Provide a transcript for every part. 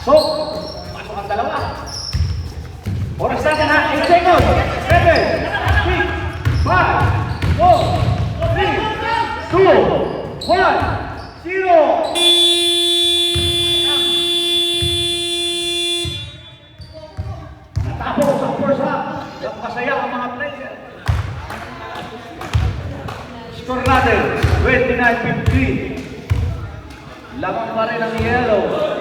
So, pasok ang dalawa. Oras natin ha, 8 seconds. 7, 6, 5, 4, 3, 2, 1, 0. Natapos ang first half. Masaya ang mga player. Score natin, 29-15. Lamang pa rin ang yellow.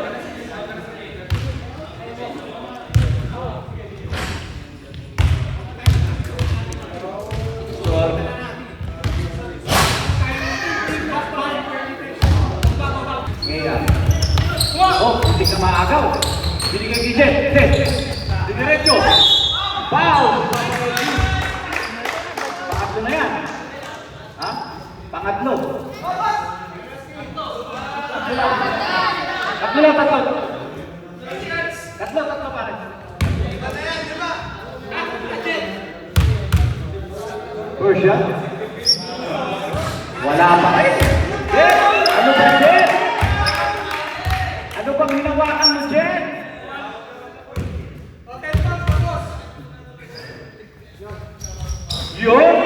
Oh, hindi ka maagaw. Binigay kay Jet. Diretso. Foul. Pangatlo na yan. Ha? Pangatlo. Tatlo pare. Persia. Wala pa rin. Ano ba, Jet? Ano bang hinawakan mo, Jet? Yun!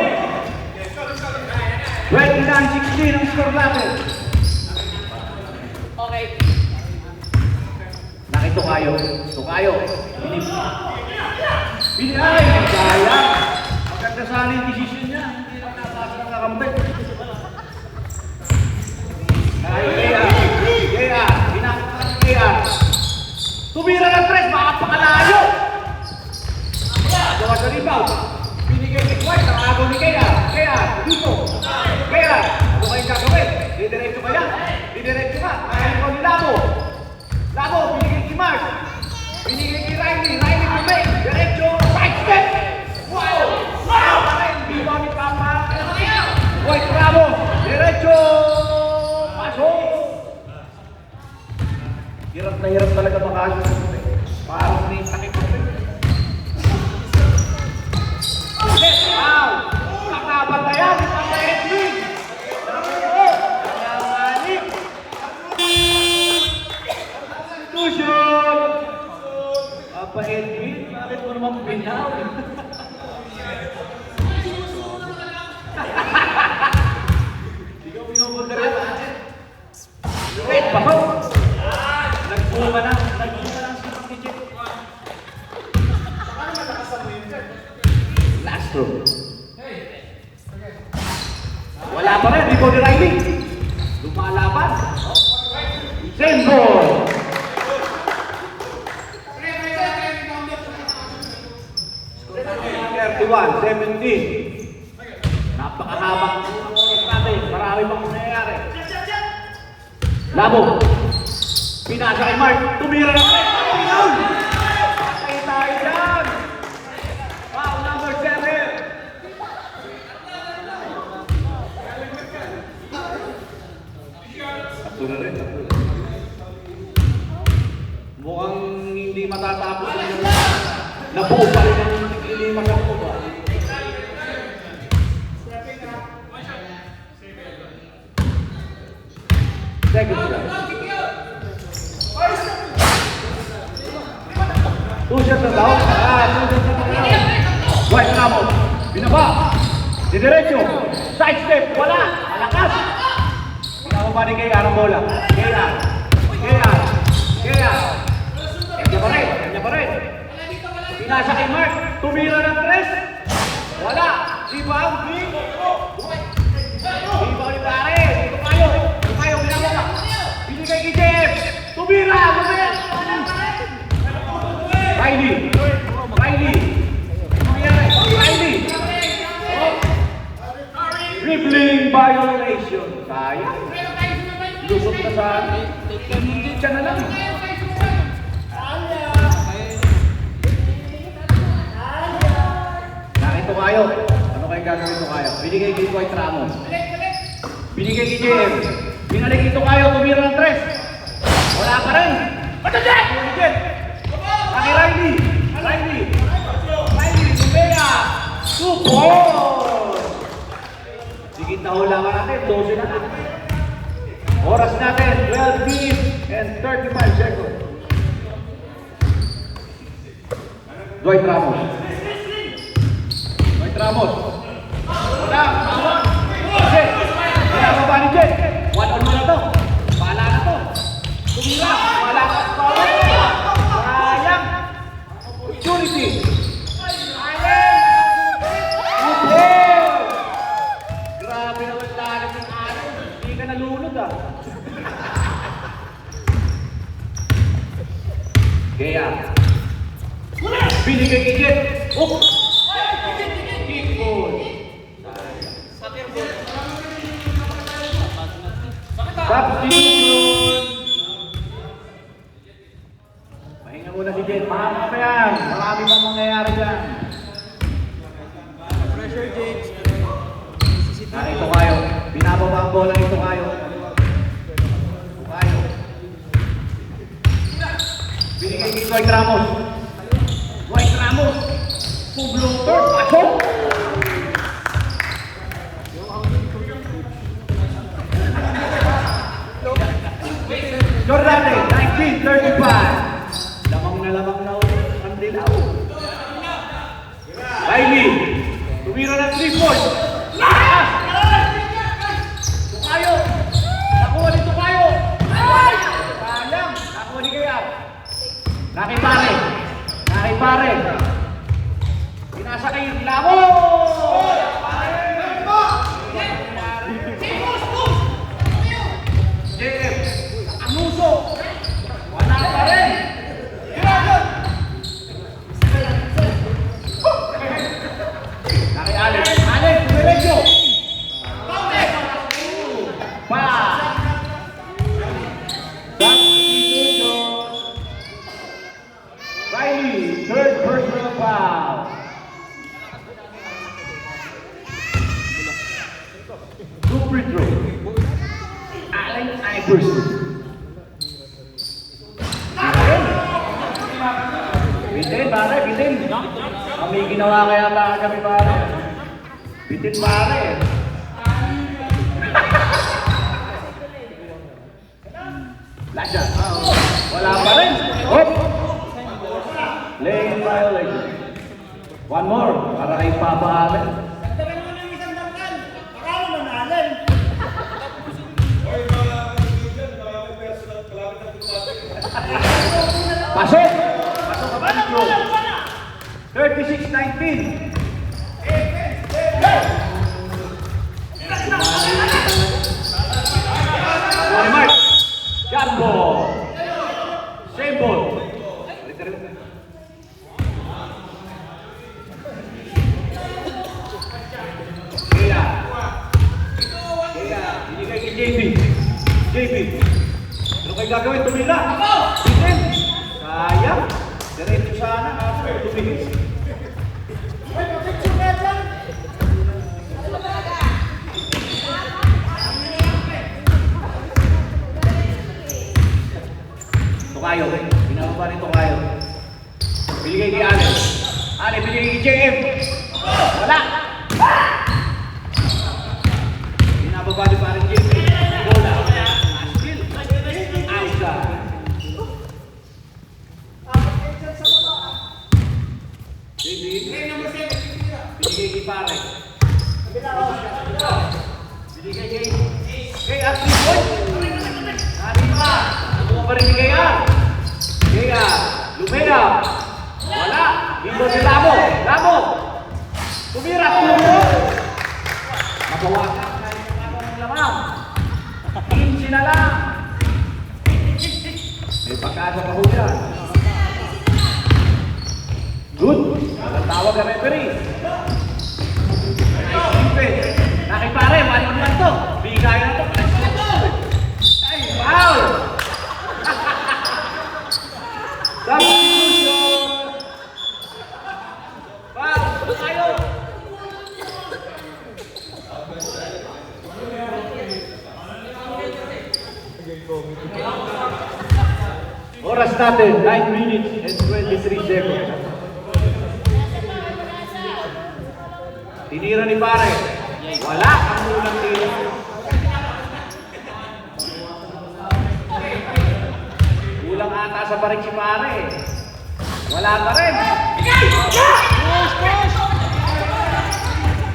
29-16 ang score natin. Okay. Nakitukayo. Tukayo. Ay! Kaya! Maganda sana yung decision niya. Hindi lang napasa ng kakambit. Kaya! Hinakot kaya! Tumira ng tres! Makapakalayo! Gawa sa rebound. Binigay ni White, nakagaw ni Kaya. Dito. Kaya, ano kayong gagawin? Didiretso ba yan? Didiretso ka. Ayaw ni Labo. Binigay ni Mark. Binigay ni Riley Pumay. Diretso, side step. Wow! Hindi ba ni Papa? White Bravo. Diretso. Pasok. Hirap na hirap talaga makasok. Parang may sakit ko. Wow! Nakabatayan ni Papa Edwin! Namanik! Institution! Papa Edwin, bakit mo naman pinaw? Hindi ko pinupunda rin natin. Wait, bako! Nagbunga na si Papa Kitchen. Paano malakasan mo yun, Sir? Last row. Wala pa rin, Rico de Riley. Lumalaban. Same goal. 31-17. Napakahabang natin. Marami pang nangyayari. Labo. Pinasa kay Mark. Tumira na rin. Patay tayo dyan. Wow, number 7. Tatlo na rin. Mukhang hindi matatapos yung nabuo pa rin ang lima ng kuba. Seconds lang. 2 shots na daw. 2 shots na daw. White Ramos. Binaba. Didiretso. Side step. Wala. Malakas. Pinababa ni Kaya ng bola. Kaya. Kanya pa rin. Pinasa kay Mark. Tumira ng tres. Wala. Rebound. Rebound ni pare. Tumayo. Pinababa. Binigay kay Jeff. Tumira. Riley. Dribbling violation. Sayang. Lusot na sa hindi siya na lang. Nakito kayo. Ano kayo gagawin ito kayo? Binigay kay White Ramos. Binigay kay JM. Binalik ito kayo. Tumira ng tres. Wala pa rin. Patajet! Kaki Riley. Lumea. 2 points. Sige, tahulangan natin. 12 na natin. Oras natin, 12 minutes and 35 seconds. Dwight Ramos. Dwight Ramos. Wala, bawang. Jet. Wala ba ba ni Jet? 1-on-1 na to. Bahala na to. Tumira. Wala ka sa bawang. Sayang. Opportunity. Grabe naman lahat ng araw. Hindi ka nalunod ah. Kaya. Binigay kay Jet. Oh! Kick ball. Substitution. Pahinga muna si Jet. Mahama pa yan. Marami pang mangyayari dyan. Pressure, James. Ito kayo. Binababa ang bola nito kayo. Ito kayo. Binigay kay Dwight Ramos. Dwight Ramos. Publoter. Pasok. Jordane, 1935. Lamang na ang dilaw. Riley. Tumira ng 3 points. Tukayo. Nakuha ni Tukayo. Sayang. Nakuha ni Kaya. Nakipare. Nakipare. Pinasa kay Lamo. JM. Anuso. Wala pa rin. Naki Alex. Alex, Dumelencio. Pa. Substitution. Riley, third personal foul. Two free throw. Allen Iverson. Bitin, pare, bitin. Kami ginawa kaya kami pare. Bitin pare. Lasha. Wala pa rin. Hop. Lane violation. One more para kay Papa Allen. Dagdagan mo ng isang dangkal. Akala mo na, Allen. Pasok! Pasok ka ba dito? 36-19. Sorry, Mark. Jumbo. Same ball. Kaya. Kaya. Binigay kay JB. JB. Ano kayo gagawin? Tumila. Bitin. Sayang. Diretso sana. Kaso tumihis. Tukayo. Binababa rin Tukayo. Binigay kay Allen. Allen, binigay kay JM. Wala. Binababa rin pa rin JM. Bola. Skill. Outside. JB. Binigay kay pare. Binigay kay Arthur Boy. Natin pa. Ano pa rin ni Kaya? Kaya. Lumea. Wala. Dito si Lamo. Lamo. Tumira. Tumira. Mabawasan na yung Lamo ng lamang. 15 na lang. May pagkasa pa ho dyan. Good. Matatawag ka referee. Nice defense. Nakipare, mali lang to. Bigay na to. Ay, foul! Substitution! Foul! Tayo! Oras natin, 9 minutes and 23 seconds. Tinira ni pare. Wala ang unang tira. Kulang ata sa parik si pare. Wala pa rin.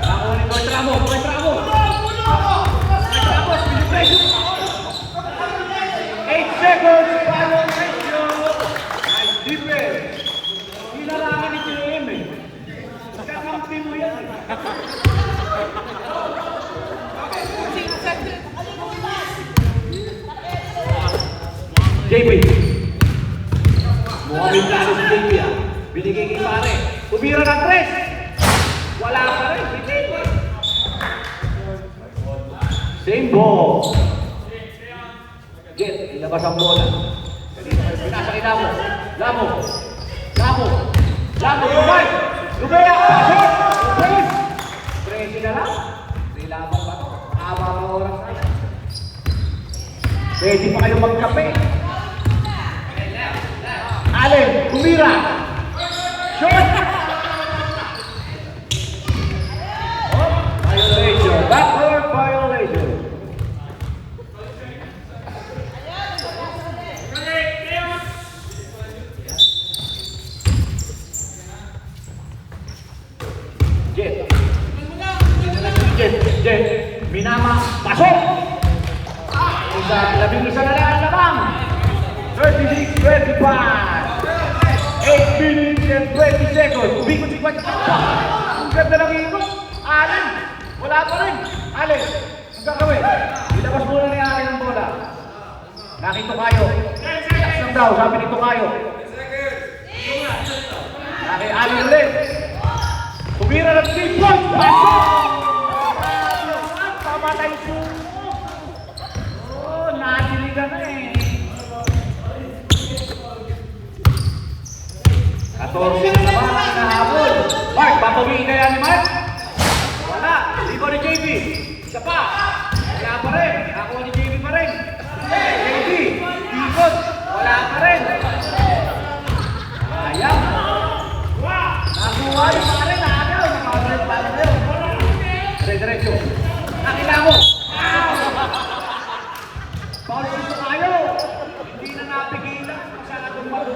Nakunin ko, Tramo. Tramo, pinipresyo. 8 seconds, follow ratio. Nice defense. Hinarangan ni JM eh. Kakampi mo yan. JP. Mukhang plano si JP ah. Binigay kay pare. Tumira ng 3. Wala pa rin. Same ball. Jet, ilabas ang bola. Kanina kayo pinasa kay Lamo. Lamo, Lumay! Lumay ang pasok! Lumayos! 13 na lang. May laban ba ito? Haba ng oras na yan. Pwede pa kayo magkape. Allen, tumira! Shot! Violation. Backward violation. Jet. Minama. Pasok! Labing-isa na lang ang labang. 36-25. 8 minutes and 20 seconds. Umikot si Kwat. Ang ganda ng ikot. Allen. Wala pa rin. Allen. Ang gagawin. Ilabas muna ni Allen ang bola. Nakito kayo. Saksan daw. Sabi nito kayo. Naki Allen ulit. Tumira ng 3 points. Pasok! Pamatay sumo. Oh, nadiligan na eh. 14 na naman ang hinahabol. Mark, babawiin kaya ni Mark? Wala. Libo ni JB. Isa pa. Wala pa rin. Nakuha ni JB pa rin. JB. Ikot. Wala pa rin. Sayang. Nakuha yung pa rin. Nakagaw. Nakagaw pa rin. Diretso. Nakita mo. Paul gusto tayo. Hindi na napigilan. Sana tumago.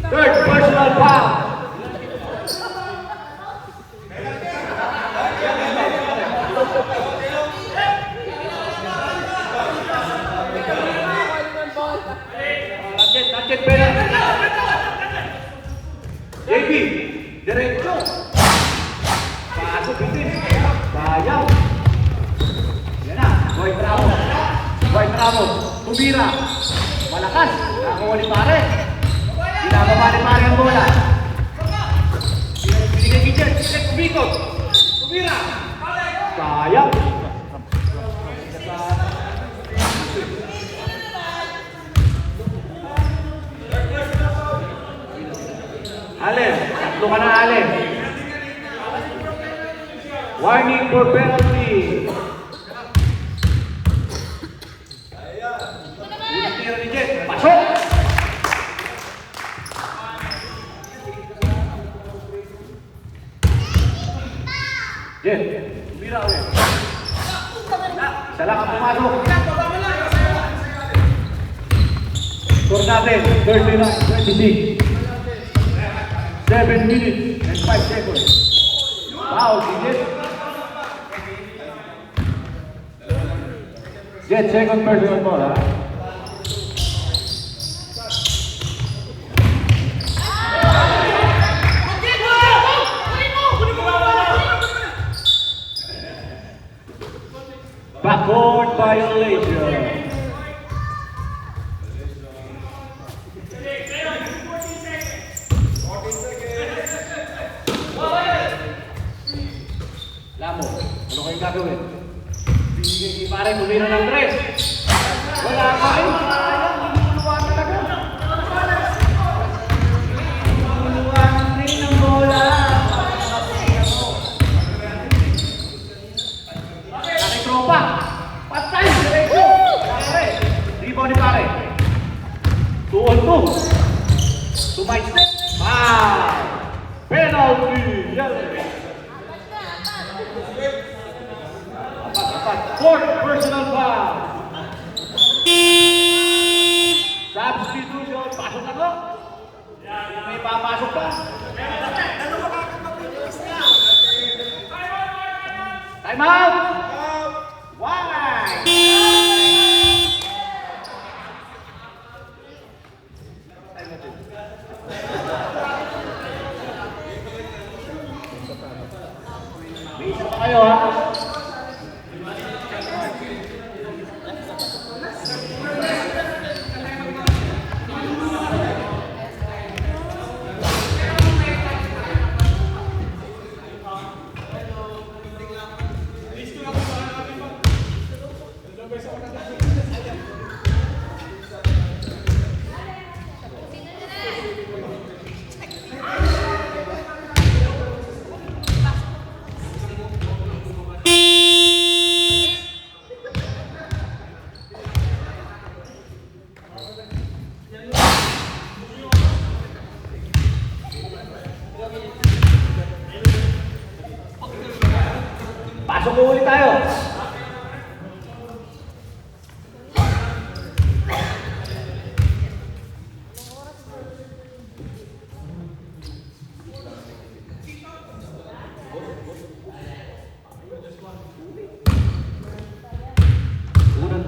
Third personal foul. Nakit pera. JB, diretso. Pasok bitin. Sayang. Yan na, Boy Tramo. Tumira. Malakas. Nakuha ni pare. Binababa ni pare ang bola. Binigay kay Jet. Jet, kumikot. Tumira. Sayang. Allen. Tatlo ka na, Allen. Warning for penalty. Unang tira ni Jet. Pasok! Jet, tumira ulit. Isa lang ang pumasok. Score natin, 39-26. 7 minutes and 5 seconds. Foul si Jet. Jet, second personal ball, ha? Backcourt violation. Lamo, ano kayong gagawin? Binigay pare, tumira ng 3. Wala pa rin. Luluwa talaga. Luluwa rin ang bola. Tropa! Patay! Diretso! Pare! Rebound ni pare. 2-on-2. To my step. Penalty! Apat. Fourth personal foul. Substitution. Pasok na ko.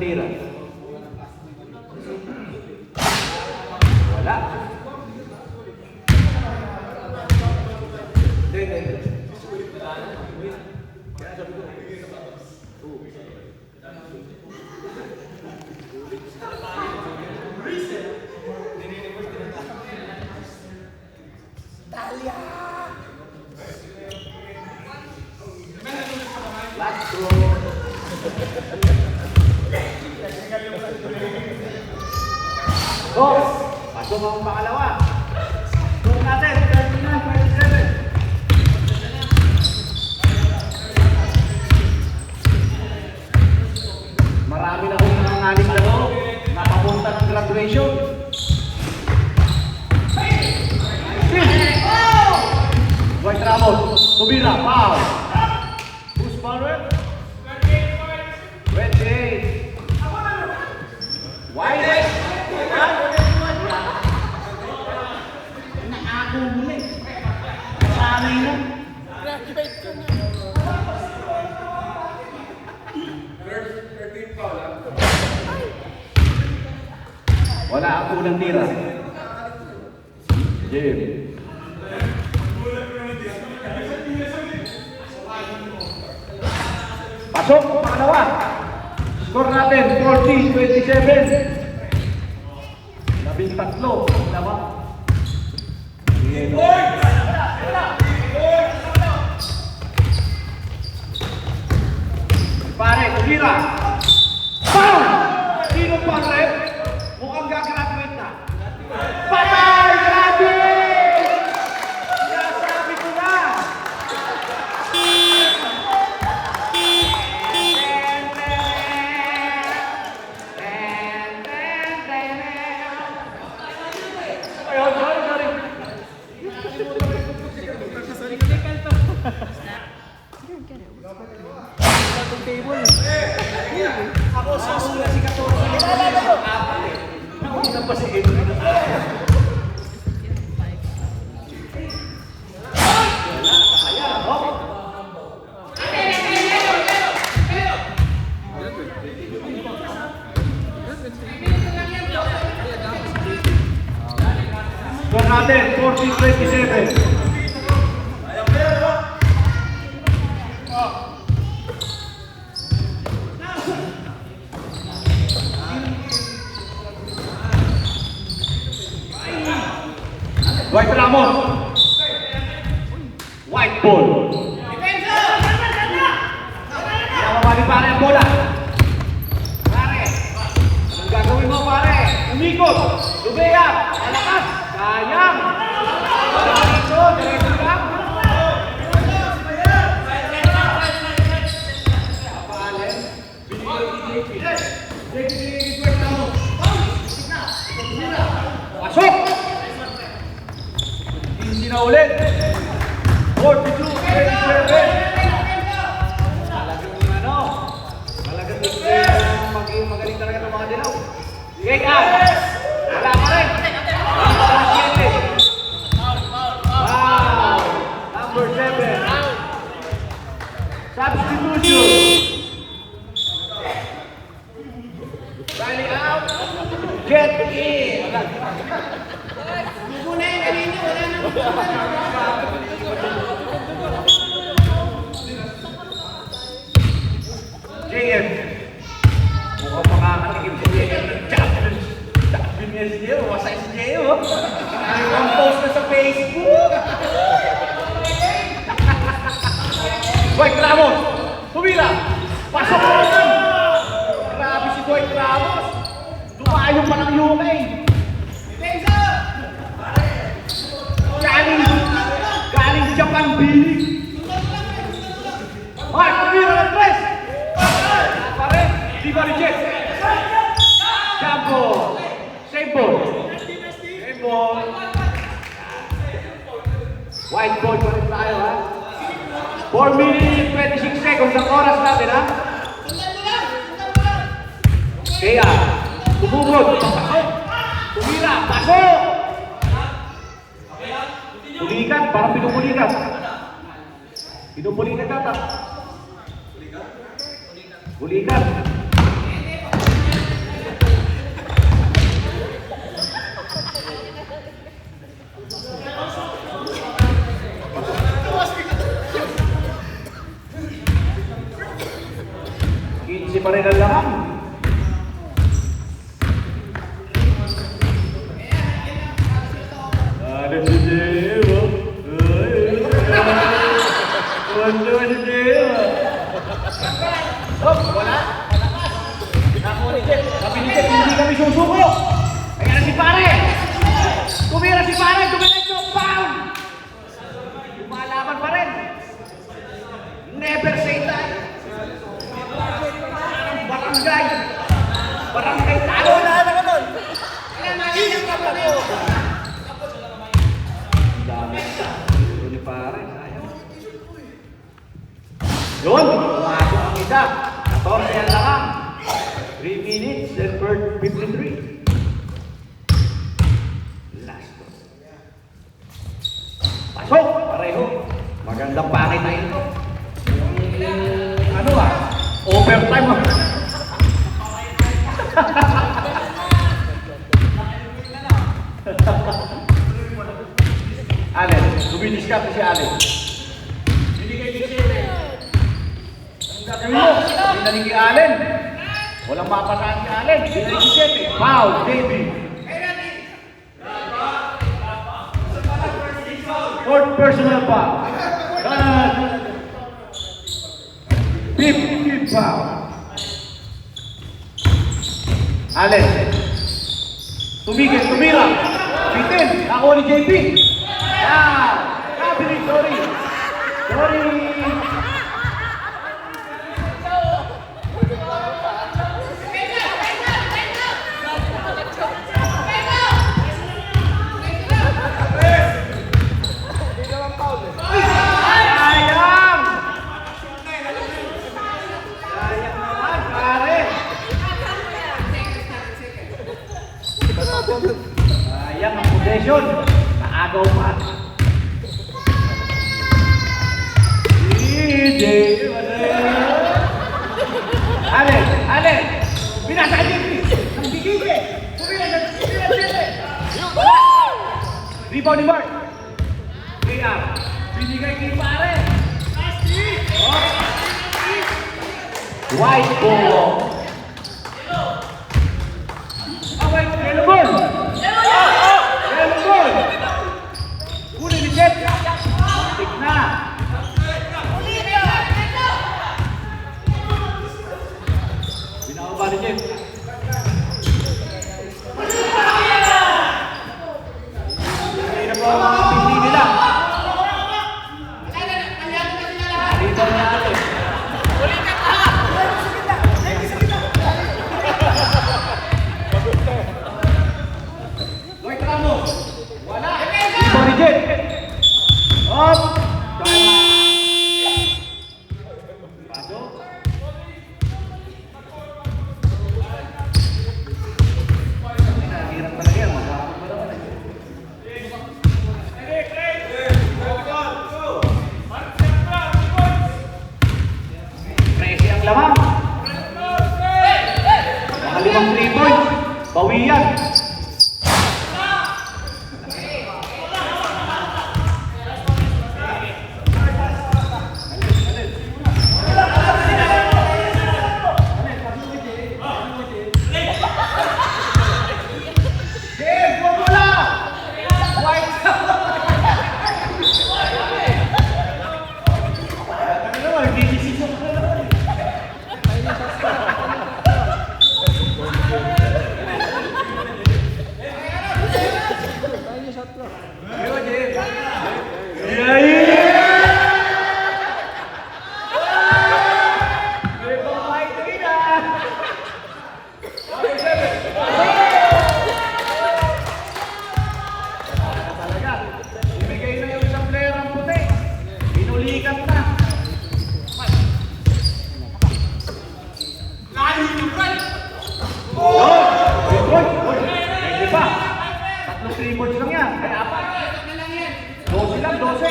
tira. Wala. Hindi. Last throw. Pasok ang pangalawa. Score natin, 39-27. Marami na kong nangangaling laro na papunta ng graduation. Dwight Ramos, Tubira, foul. Who's foul? 28. White. Nakako mo na eh. Nasanay na. Wala ang unang tira. Jim. Pasok, pangalawa. Score natin, 40-27. 13. Tama. Pare, Tubira. Foul! Sino pa rin? Mukhang gagraduate na. Patay! Grabe! Nasabi ko na! Ayun, sorry. Ako susula si 14. Ako na pa si Edwin. Score natin, 14-27. White Ramos. White ball. Namamali pare ang bola. Pare. Anong gagawin mo pare? Umikot. Lubeya. Malakas. Sayang. Dito. Diretso lang. Apaalin. Pasok. Hindi na ulit. 42-27. Talagang magaling talaga ng mga dilaw. Kekan. Wala pa rin. Wow. Number 7. Substitution. Riley out. Get in. Muna yung kanina. Wala na. JM. Mukhang makakatikim si JM. Champion si JM. Masay si JM. Ang post na sa Facebook. Dwight Ramos. Tumira. Pasok ko naman. Grabe si Dwight Ramos. Dumayo pa ng UK. Galing Japan bilig. Mark, tumira ng press. Pare, di ba reject? Jumbo. Same ball. Same ball. White ball pa rin tayo ha. 4 minutes 26 seconds ang oras natin ha. Kaya, tumugod. Pasok. Tumira. Pasok. Pulikan, parang pinupulikan. Pinupulikan kata. Pulikan. Barangay talo. Wala na ka nun. Hindi ka pa po. Dami. Ito ni pare. Sayang. Yun. Pumasok ang isa. 14 yan lang. 3 minutes and 53. Last one. Pasok. Pareho. Magandang pakit na ito. Ano ah? Overtime ah. Allen, dumidiskarte si Allen. Ang gagawin mo, dinaling kay Allen. Walang mapataan si Allen. Dinaling si Sete. Foul, David. Fourth personal foul. 50 foul. Allen. Tumigil, tumira. Bitin. Ako ni JP. Kabiling, sorry. Sorry. Sayang! Sayang naman, pare. Sayang ang possession. Naagaw pa. Allen, Allen. Binasa ka JP. Ang bigigil. Rebound ni Mark. Kaya, binigay kay pare. Oh. White ball. White yellow ball. Yellow ball. Huli ni Jeff. Tik na. Binababa ni Jeff. Hindi na po ang mga pindi nila. Dito na natin. White Ramo. Wala. Dito ni Jeff. Up. Pasok. Hirap talaga yan. Maghapon pa naman eh. Presi ang lamang. Nakalimang 3 points. Bawian. Tatlong 3 points lang yan. Kaya apat. 12 lang, 12.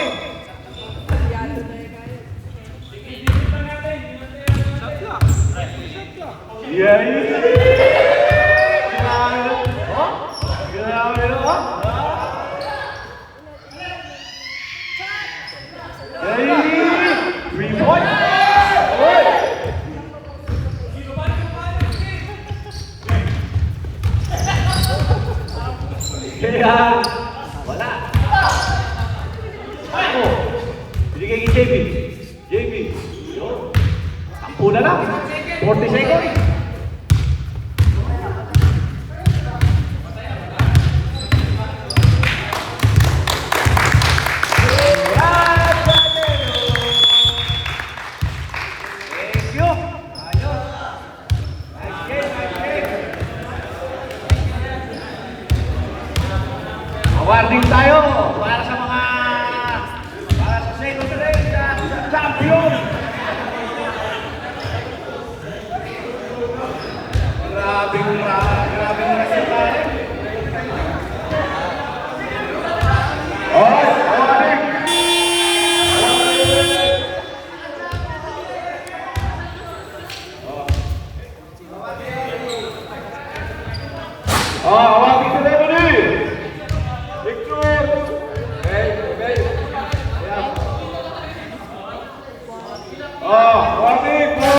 Yeah, grabe. Oh? Grabe, oh? Hey! 3 points. Oy! Kaya, wala. Ako, binigay kay JB. JB, yun. Sampu na lang. 40 seconds. Thank you. Ayos. Nice game, nice game. Awarding tayo para sa mga para sa second race sa champion. Grabing race pare. Oy, awarding. Awarding today.